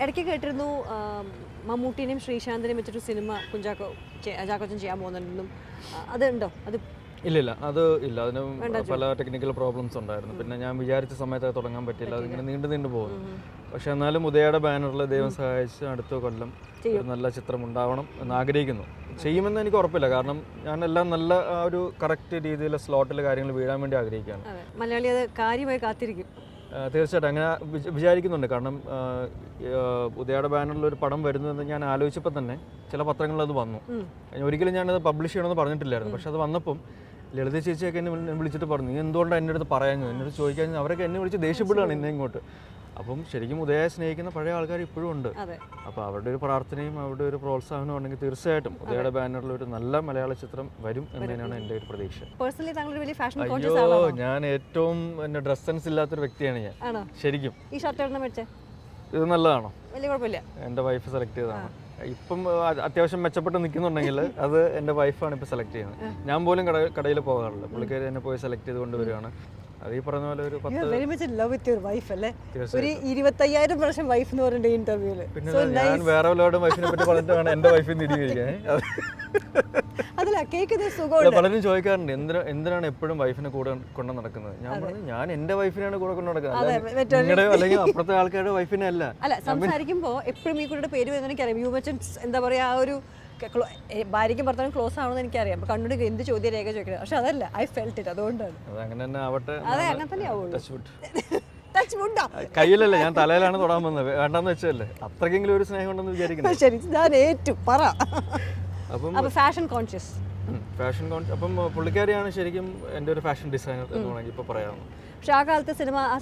ഇടയ്ക്ക് കേട്ടിരുന്നു മമ്മൂട്ടിനെയും ശ്രീശാന്തിനെയും വെച്ചൊരു സിനിമ ചാക്കോച്ചൻ ചെയ്യാൻ പോകുന്നുണ്ടെന്നും അതുണ്ടോ? അത് ഇല്ല അത് ഇല്ല. അതിന് പല ടെക്നിക്കൽ പ്രോബ്ലംസ് ഉണ്ടായിരുന്നു. പിന്നെ ഞാൻ വിചാരിച്ച സമയത്ത് അത് തുടങ്ങാൻ പറ്റില്ല. അതിങ്ങനെ നീണ്ടു പോകുന്നു. പക്ഷെ എന്നാലും ഉദയയുടെ ബാനറിൽ ദൈവം സഹായിച്ച് അടുത്ത കൊല്ലം ഒരു നല്ല ചിത്രം ഉണ്ടാവണം എന്ന് ആഗ്രഹിക്കുന്നു. ചെയ്യുമെന്ന് എനിക്ക് ഉറപ്പില്ല. കാരണം ഞാനെല്ലാം നല്ല ഒരു കറക്റ്റ് രീതിയിൽ സ്ലോട്ടിൽ കാര്യങ്ങൾ വീഴാൻ വേണ്ടി ആഗ്രഹിക്കുകയാണ്. മലയാളി അത് കാര്യമായി കാത്തിരിക്കും. തീർച്ചയായിട്ടും അങ്ങനെ വിചാരിക്കുന്നുണ്ട്. കാരണം ഉദയയുടെ ബാനറിൽ ഒരു പടം വരുന്നതെന്ന് ഞാൻ ആലോചിച്ചപ്പോൾ തന്നെ ചില പത്രങ്ങളിൽ അത് വന്നു. ഒരിക്കലും ഞാനത് പബ്ലിഷ് ചെയ്യണമെന്ന് പറഞ്ഞിട്ടില്ലായിരുന്നു. പക്ഷെ അത് വന്നപ്പം ലളിത ചേച്ചിയൊക്കെ എന്നെ വിളിച്ചിട്ട് പറഞ്ഞു, നീ എന്തുകൊണ്ടാണ് എൻ്റെ അടുത്ത് പറയാഞ്ഞത്, എന്നോട് ചോദിക്കാൻ. അവരൊക്കെ എന്നെ വിളിച്ച് ദേഷ്യപ്പെടുകയാണ് ഇന്നെ ഇങ്ങോട്ട്. അപ്പം ശരിക്കും ഉദയയെ സ്നേഹിക്കുന്ന പഴയ ആൾക്കാർ ഇപ്പോഴും ഉണ്ട്. അപ്പോൾ അവരുടെ ഒരു പ്രാർത്ഥനയും അവരുടെ ഒരു പ്രോത്സാഹനവും ഉണ്ടെങ്കിൽ തീർച്ചയായിട്ടും ഉദയയുടെ ബാനറിൽ ഒരു നല്ല മലയാള ചിത്രം വരും എന്നതിനാണ് എൻ്റെ ഒരു പ്രതീക്ഷ. അയ്യോ, ഞാൻ ഏറ്റവും എൻ്റെ ഡ്രസ് സെൻസ് ഇല്ലാത്തൊരു വ്യക്തിയാണ് ഞാൻ. ശരിക്കും ഇത് നല്ലതാണോ? എൻ്റെ വൈഫ് സെലക്ട് ചെയ്തതാണ്. ഇപ്പം അത്യാവശ്യം മെച്ചപ്പെട്ട് നിൽക്കുന്നുണ്ടെങ്കിൽ അത് എൻ്റെ വൈഫാണ് ഇപ്പോൾ സെലക്ട് ചെയ്യുന്നത്. ഞാൻ പോലും കടയിൽ പോകാറില്ല. പുള്ളിക്കാരി എന്നെ പോയി സെലക്ട് ചെയ്ത് കൊണ്ടുവരികയാണ്. അത് ഈ പറഞ്ഞ പോലെ ഒരു 25,000 പ്രാവശ്യം വൈഫ് എന്ന് പറഞ്ഞ ഇന്റർവ്യൂല്. പിന്നെ ഞാൻ വേറെ വല്ലവരുടെ വൈഫിനെ പറ്റി പറഞ്ഞിട്ട് വേണം എൻ്റെ വൈഫിൽ നിന്ന് ഇരിക്കാൻ. പലരും ചോദിക്കാറുണ്ട്, എന്തിനാണ് എപ്പോഴും വൈഫിനെ കൂടെ കൊണ്ട് നടക്കുന്നത്. ഞാൻ പറഞ്ഞു, ഞാൻ എൻ്റെ വൈഫിനാണ് കൂടെ കൊണ്ട് നടക്കുന്നത്, നിങ്ങളുടെ അല്ലെങ്കിൽ അപ്പുറത്തെ ആൾക്കാരുടെ വൈഫിനെ അല്ല. സംസാരിക്കുമ്പോ എപ്പോഴും ഈ കൂടെ പേര് വരുന്ന എനിക്കറിയാം. യുവച്ചൻ എന്താ പറയാ, ആ ഒരു ഭാര്യയ്ക്കും ഭർത്താവിനും ക്ലോസ് ആണെന്ന് എനിക്കറിയാം. അപ്പൊ കണ്ടുകൊണ്ട് എന്ത് ചോദ്യം രേഖ ചോദിക്കുന്നത്. പക്ഷെ അതല്ല, ഐ ഫെൽറ്റ് ഇറ്റ്. അതുകൊണ്ടാണ്. അതെ, അങ്ങനെ തന്നെ ആവുള്ളൂ. കയ്യിലല്ലേ, ഞാൻ തലയിലാണ് തൊടാൻ വന്നത്. വേണ്ടെന്ന് വെച്ചല്ലേ, അത്രയ്ക്കെങ്കിലും ഒരു സ്നേഹം ഉണ്ടെന്ന് വിചാരിക്കുന്നു. ശരി, ഞാൻ ഏറ്റു പറ. അപ്പം ഫാഷൻ കോൺഷ്യസ്. അപ്പം പുള്ളിക്കാരിയാണ് ശരിക്കും എൻ്റെ ഒരു ഫാഷൻ ഡിസൈനർ എന്ന് വേണമെങ്കിൽ ഇപ്പോൾ പറയാമോ. പക്ഷെ ആ കാലത്തെ സിനിമ ആ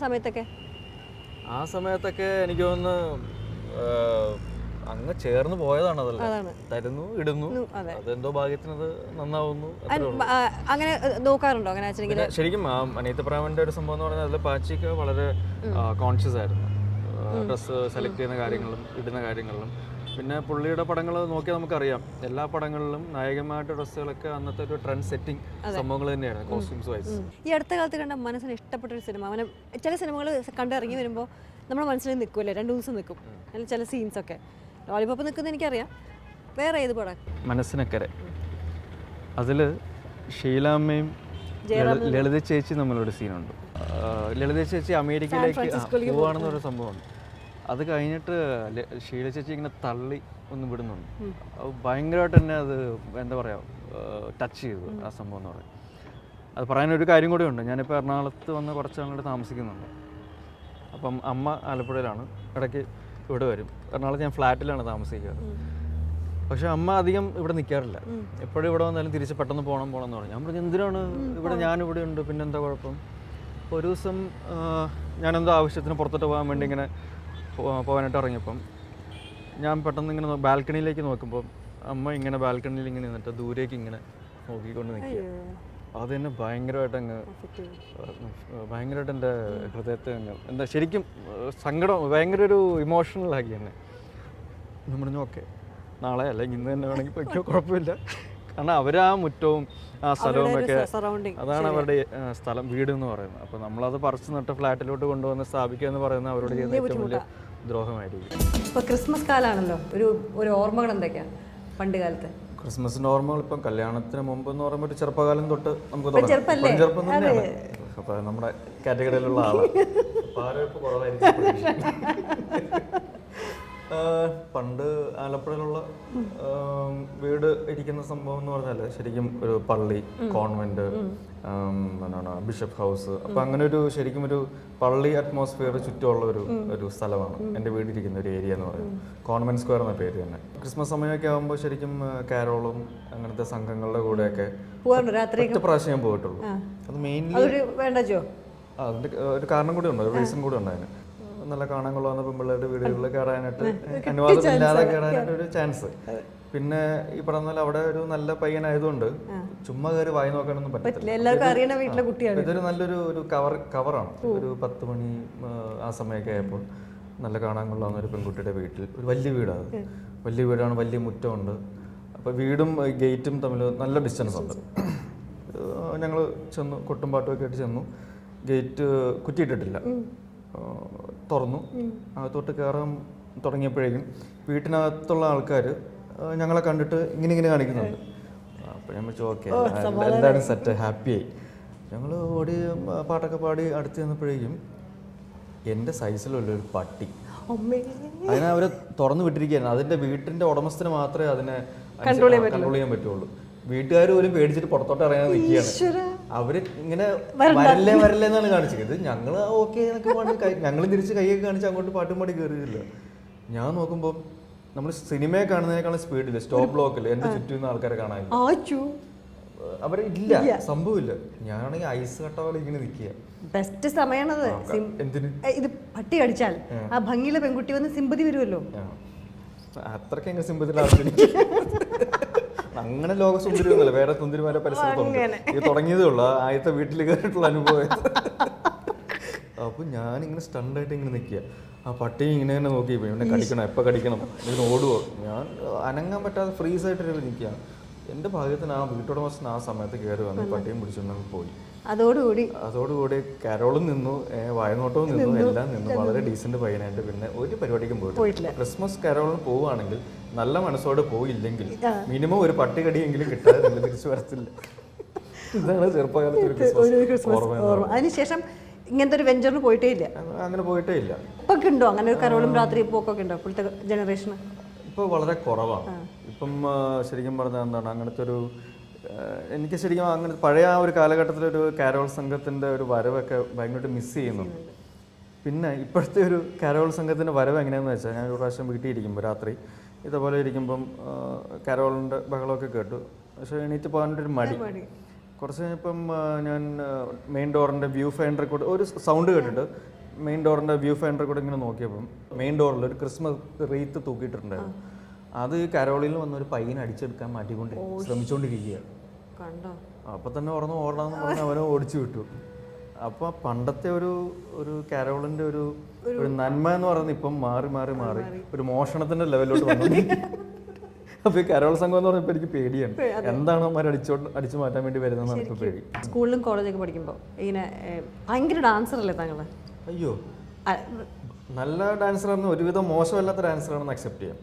സമയത്തൊക്കെ എനിക്ക് തോന്നുന്നു അങ്ങ് ചേർന്ന് പോയതാണ്. അതല്ല, തരുന്നു ഇടുന്നു, അതെന്തോ ഭാഗ്യത്തിനത് നന്നാവുന്നു. അങ്ങനെ നോക്കാറുണ്ടോ? അങ്ങനെ ശരിക്കും അനിയത്ത് പ്രാമന്റെ ഒരു സംഭവം എന്ന് പറഞ്ഞാൽ അതിൽ പാച്ചിക്ക് വളരെ കോൺഷ്യസ് ആയിരുന്നു. ഡ്രസ്സ് സെലക്ട് ചെയ്യുന്ന കാര്യങ്ങളും ഇടുന്ന കാര്യങ്ങളിലും. പിന്നെ പുള്ളിയുടെ പടങ്ങൾ നോക്കിയാൽ നമുക്കറിയാം, എല്ലാ പടങ്ങളിലും നായകന്മാരുടെ ഡ്രസ്സുകളൊക്കെ അന്നത്തെ ഒരു ട്രെൻഡ് സെറ്റിംഗ് സംഭവങ്ങൾ തന്നെയാണ്, കോസ്റ്റ്യൂംസ് വൈസ്. ഈ അടുത്ത കാലത്ത് കണ്ട മനസ്സിന് ഇഷ്ടപ്പെട്ട ഒരു സിനിമ, അങ്ങനെ ചില സിനിമകൾ കണ്ടിറങ്ങി വരുമ്പോൾ നമ്മുടെ മനസ്സിൽ നിൽക്കുമല്ലേ, 2 ദിവസം നിൽക്കും അതിൽ ചില സീൻസൊക്കെ. ലോലിപോപ്പ് നിൽക്കുന്നത് എനിക്കറിയാം. വേറെ ഏത് പടം? മനസ്സിനക്കരെ. അതിൽ ഷീലാമ്മയും ലളിത ചേച്ചി തമ്മിലൊരു സീനുണ്ട്. ലളിത ചേച്ചി അമേരിക്കയിലേക്ക് പോവാണെന്നൊരു സംഭവമുണ്ട്. അത് കഴിഞ്ഞിട്ട് ഷീല ചേച്ചി ഇങ്ങനെ തള്ളി ഒന്ന് വിടുന്നുണ്ട്. ഭയങ്കരമായിട്ട് തന്നെ അത് എന്താ പറയുക, ടച്ച് ചെയ്തു ആ സംഭവം എന്ന് പറയും. അത് പറയാനൊരു കാര്യം കൂടി ഉണ്ട്. ഞാനിപ്പോൾ എറണാകുളത്ത് വന്ന് കുറച്ച് നാളുകൂടെ താമസിക്കുന്നുണ്ട്. അപ്പം അമ്മ ആലപ്പുഴയിലാണ്, ഇടയ്ക്ക് ഇവിടെ വരും. എറണാകുളത്ത് ഞാൻ ഫ്ലാറ്റിലാണ് താമസിക്കാറ്. പക്ഷെ അമ്മ അധികം ഇവിടെ നിൽക്കാറില്ല. എപ്പോഴും ഇവിടെ വന്നാലും തിരിച്ച് പെട്ടെന്ന് പോകണം എന്ന് പറഞ്ഞു. ഞാൻ പറഞ്ഞു, എന്തിനാണ് ഇവിടെ, ഞാനിവിടെ ഉണ്ട്, പിന്നെന്താ കുഴപ്പം. അപ്പോൾ ഒരു ദിവസം ഞാനെന്തോ ആവശ്യത്തിന് പുറത്തോട്ട് പോകാൻ വേണ്ടി ഇങ്ങനെ പോകാനായിട്ട് ഇറങ്ങിയപ്പം ഞാൻ പെട്ടെന്ന് ഇങ്ങനെ ബാൽക്കണിയിലേക്ക് നോക്കുമ്പോൾ അമ്മ ഇങ്ങനെ ബാൽക്കണിയിൽ ഇങ്ങനെ നിന്നിട്ട് ദൂരേക്ക് ഇങ്ങനെ നോക്കിക്കൊണ്ട് നിൽക്കുക. അതെന്നെ ഭയങ്കരമായിട്ട് എൻ്റെ ഹൃദയത്തെ എന്താ ശരിക്കും സങ്കടം, ഭയങ്കര ഒരു ഇമോഷണൽ ആക്കി എന്നെ. ഞാൻ പറഞ്ഞു, ഓക്കെ നാളെ അല്ലെങ്കിൽ ഇന്ന് തന്നെ വേണമെങ്കിൽ പൊയ്ക്കോ, കുഴപ്പമില്ല. കാരണം അവരാ മുറ്റവും ആ സ്ഥലവും ഒക്കെ, അതാണ് അവരുടെ സ്ഥലം, വീട് എന്ന് പറയുന്നത്. അപ്പോൾ നമ്മളത് പറിച്ച് നട്ട് ഫ്ലാറ്റിലോട്ട് കൊണ്ടുവന്ന് സ്ഥാപിക്കുക എന്ന് പറയുന്നത് അവരോട് ചെയ്യുന്ന ഏറ്റവും വലിയ ദ്രോഹമായിരിക്കും. ഇപ്പോൾ ക്രിസ്മസ് കാലമാണല്ലോ, ഒരു ഓർമ്മകൾ എന്തൊക്കെയാണ് പണ്ട് കാലത്ത്? ക്രിസ്മസിൻ്റെ ഓർമ്മകൾ ഇപ്പം കല്യാണത്തിന് മുമ്പ് എന്ന് പറയുമ്പോൾ ഒരു ചെറുപ്പകാലം തൊട്ട് നമുക്ക് തുടങ്ങാം. ചെറുപ്പം തന്നെയാണ്. അപ്പോൾ നമ്മുടെ കാറ്റഗറിയിലുള്ള ആളാണ്. അപ്പോൾ ആരോഗ്യം കുറവായിരിക്കും. പണ്ട് ആലപ്പുഴയിലുള്ള വീട് ഇരിക്കുന്ന സംഭവം എന്ന് പറഞ്ഞാൽ ശരിക്കും ഒരു പള്ളി, കോൺവെന്റ്, എന്താണ് ബിഷപ്പ് ഹൗസ്. അപ്പം അങ്ങനെ ഒരു ശരിക്കും ഒരു പള്ളി അറ്റ്മോസ്ഫിയർ ചുറ്റുമുള്ള ഒരു സ്ഥലമാണ് എൻ്റെ വീടിരിക്കുന്ന ഒരു ഏരിയ എന്ന് പറയുന്നത്. കോൺവെന്റ് സ്ക്വയർ എന്ന പേര് തന്നെ. ക്രിസ്മസ് സമയമൊക്കെ ആകുമ്പോൾ ശരിക്കും കാരോളും അങ്ങനത്തെ സംഘങ്ങളുടെ കൂടെയൊക്കെ ഒറ്റ പ്രാവശ്യം ഞാൻ പോയിട്ടുള്ളൂ. അത് മെയിൻലി അതിൻ്റെ ഒരു കാരണം കൂടി ഉണ്ട്, ഒരു റീസൺ കൂടി ഉണ്ട് അതിന്. നല്ല കാണാൻ കൊള്ളാവുന്ന പെൺപിള്ളേരുടെ വീടുകളിൽ കയറാനായിട്ട് അനുവാദമില്ലാതെ കയറാനായിട്ട് ഒരു ചാൻസ്. പിന്നെ ഈ പറഞ്ഞാൽ അവിടെ ഒരു നല്ല പയ്യനായതുകൊണ്ട് ചുമ്മാ കയറി വായി നോക്കാനൊന്നും പറ്റില്ല. ഇതൊരു നല്ലൊരു കവറാണ്. ഒരു 10 മണി ആ സമയമൊക്കെ ആയപ്പോൾ നല്ല കാണാൻ കൊള്ളാവുന്ന ഒരു പെൺകുട്ടിയുടെ വീട്ടിൽ, ഒരു വലിയ വീടാണ്, വലിയ വീടാണ്, വലിയ മുറ്റമുണ്ട്. അപ്പോൾ വീടും ഗേറ്റും തമ്മിൽ നല്ല ഡിസ്റ്റൻസ് ഉണ്ട്. ഞങ്ങൾ ചെന്നു, കൊട്ടും പാട്ടുമൊക്കെ ആയിട്ട് ചെന്നു. ഗേറ്റ് കുറ്റിയിട്ടിട്ടില്ല, തുറന്നു. അകത്തോട്ട് കയറാൻ തുടങ്ങിയപ്പോഴേക്കും വീട്ടിനകത്തുള്ള ആൾക്കാർ ഞങ്ങളെ കണ്ടിട്ട് ഇങ്ങനെ കാണിക്കുന്നുണ്ട്. അപ്പോൾ ഞാൻ വെച്ചു ഓക്കെ എല്ലാവരും സെറ്റ് ഹാപ്പിയായി. ഞങ്ങൾ ഓടി പാട്ടൊക്കെ പാടി അടുത്ത് ചെന്നപ്പോഴേക്കും എൻ്റെ സൈസിലുള്ളൊരു പട്ടി അതിനെ അവർ തുറന്നു വിട്ടിരിക്കുകയാണ്. അതിൻ്റെ വീട്ടിൻ്റെ ഉടമസ്ഥന് മാത്രമേ അതിനെ കൺട്രോൾ ചെയ്യാൻ പറ്റുള്ളൂ. വീട്ടുകാർ പോലും പേടിച്ചിട്ട് പുറത്തോട്ട് ഇറങ്ങാൻ നിൽക്കുകയാണ്. അവര് ഇങ്ങനെ വരല്ലേ എന്നാണ് കാണിച്ചത്. ഇത് ഞങ്ങൾ ഓക്കെ എന്നൊക്കെ പറഞ്ഞ് ഞങ്ങൾ തിരിച്ച് കൈയൊക്കെ കാണിച്ച് അങ്ങോട്ട് പാട്ടും പാടി കയറിയില്ല. ഞാൻ നോക്കുമ്പോൾ നമ്മൾ സിനിമയെ കാണുന്നതിനേക്കാളും സ്പീഡില്ല, സ്റ്റോപ്പ് ബ്ലോക്കിൽ എൻ്റെ ചുറ്റും നിന്ന് ആൾക്കാരെ കാണാനില്ല. അവരില്ല, സംഭവമില്ല. ഞാനാണെങ്കിൽ ഐസ് കട്ട പോലെ ഇങ്ങനെ നിൽക്കുക. ബെസ്റ്റ് സമയമാണത്. ഇത് പട്ടി കടിച്ചാൽ ആ ഭംഗിയിലെ പെൺകുട്ടി വന്ന് സിമ്പതി വരുമല്ലോ. അത്രയ്ക്ക് എങ്ങനെ സിമ്പതിയിലാണ്. അങ്ങനെ ലോക സുന്ദരിയൊന്നുമല്ല, വേറെ സുന്ദരിമാരെ പരിസരത്തുണ്ട്. ഇത് തുടങ്ങിയതേ ഉള്ളൂ ആദ്യത്തെ വീട്ടിൽ കയറിയിട്ടുള്ള അനുഭവം. അപ്പോൾ ഞാനിങ്ങനെ സ്റ്റണ്ടായിട്ട് ഇങ്ങനെ നിൽക്കുക. ആ പട്ടി ഇങ്ങനെ തന്നെ നോക്കി ഇവനെ കടിക്കണം, എപ്പോൾ കടിക്കണം, ഇതിന് ഓടുവോ. ഞാൻ അനങ്ങാൻ പറ്റാതെ ഫ്രീസായിട്ട് നിൽക്കുക. എൻ്റെ ഭാഗ്യത്തിന് ആ വീട്ടുടമസ്ഥൻ ആ സമയത്ത് കയറി വന്ന് പട്ടിയും പിടിച്ചുകൊണ്ട് പോയി. അതോടുകൂടി കരോളും നിന്നു, വായനോട്ടവും നിന്നു, എല്ലാം നിന്നു. വളരെ ഡീസന്റ് പയ്യനായിട്ട് പിന്നെ ഒരു പരിപാടിക്കും പോയിട്ടില്ല. ക്രിസ്മസ് കരോളിന് പോവുകയാണെങ്കിൽ നല്ല മനസ്സോടെ പോയില്ലെങ്കിൽ മിനിമം ഒരു പട്ടി കടിയെങ്കിലും കിട്ടാതെ തിരിച്ചു വരത്തില്ല. ഇതാണ് ചെറുപ്പകാലത്ത് ഒരു ക്രിസ്മസ് ഓർമ്മ. അതിനുശേഷം ഇങ്ങനത്തെ ഒരു വെഞ്ചറിന് പോയിട്ടേ ഇല്ല. അങ്ങനെ പോയിട്ടേ ഇല്ല. ഇപ്പൊ ഉണ്ടോ അങ്ങനെ ഒരു കരോളും രാത്രി പോക്കൊക്കെ ഉണ്ടോ ഇപ്പോഴത്തെ ജനറേഷന്? ഇപ്പോൾ വളരെ കുറവാണ്. ഇപ്പം ശരിക്കും പറഞ്ഞാൽ എന്താണ് അങ്ങനത്തെ ഒരു എനിക്ക് ശരിക്കും അങ്ങനെ പഴയ ആ ഒരു കാലഘട്ടത്തിലൊരു കാരോൾ സംഘത്തിൻ്റെ ഒരു വരവൊക്കെ ഭയങ്കരമായിട്ട് മിസ് ചെയ്യുന്നുണ്ട്. പിന്നെ ഇപ്പോഴത്തെ ഒരു കാരോൾ സംഘത്തിൻ്റെ വരവ് എങ്ങനെയാണെന്ന് വെച്ചാൽ, ഞാൻ ഒരു പ്രാവശ്യം വീട്ടിൽ ഇരിക്കുമ്പോൾ രാത്രി ഇതേപോലെ ഇരിക്കുമ്പം കാരോളിൻ്റെ ബഹളമൊക്കെ കേട്ടു. പക്ഷേ എണീറ്റ് പോകാനൊരു മടി. കുറച്ച് കഴിഞ്ഞപ്പം ഞാൻ മെയിൻ ഡോറിൻ്റെ വ്യൂ ഫൈൻഡറിൽ കൂടെ ഒരു സൗണ്ട് കേട്ടിട്ട് മെയിൻ ഡോറിൻ്റെ വ്യൂ ഫൈൻഡറിൽ കൂടെ ഇങ്ങനെ നോക്കിയപ്പം മെയിൻ ഡോറിൽ ഒരു ക്രിസ്മസ് റീത്ത് തൂക്കിയിട്ടുണ്ടായിരുന്നു. അത് കരോളിൽ വന്ന ഒരു പയ്യനെ അടിച്ചെടുക്കാൻ മാറ്റിക്കൊണ്ട് ശ്രമിച്ചുകൊണ്ടിരിക്കുകയാണ്. അപ്പോൾ തന്നെ ഓടണമെന്ന് പറഞ്ഞ് അവനെ ഓടിച്ചു വിട്ടു. അപ്പോൾ പണ്ടത്തെ ഒരു കരോളിൻ്റെ ഒരു നന്മ എന്ന് പറയുന്നത് ഇപ്പം മാറി മാറി മാറി ഒരു മോഷണത്തിൻ്റെ ലെവലിലോട്ട് വന്നു. അപ്പോൾ ഈ കരോൾ സംഘം എന്ന് പറഞ്ഞപ്പോൾ എനിക്ക് പേടിയാണ്. എന്താണ് അവന്മാർ അടിച്ചു മാറ്റാൻ വേണ്ടി വരുന്നതെന്നാണ് ഇപ്പോൾ പേടി. സ്കൂളിലും കോളേജൊക്കെ പഠിക്കുമ്പോൾ ഇങ്ങനെ ഭയങ്കര ഡാൻസർ അല്ലേ താങ്കൾ? അയ്യോ, നല്ല ഡാൻസറാണെന്ന് ഒരുവിധം മോശമല്ലാത്ത ഡാൻസറാണെന്ന് അക്സെപ്റ്റ് ചെയ്യാം.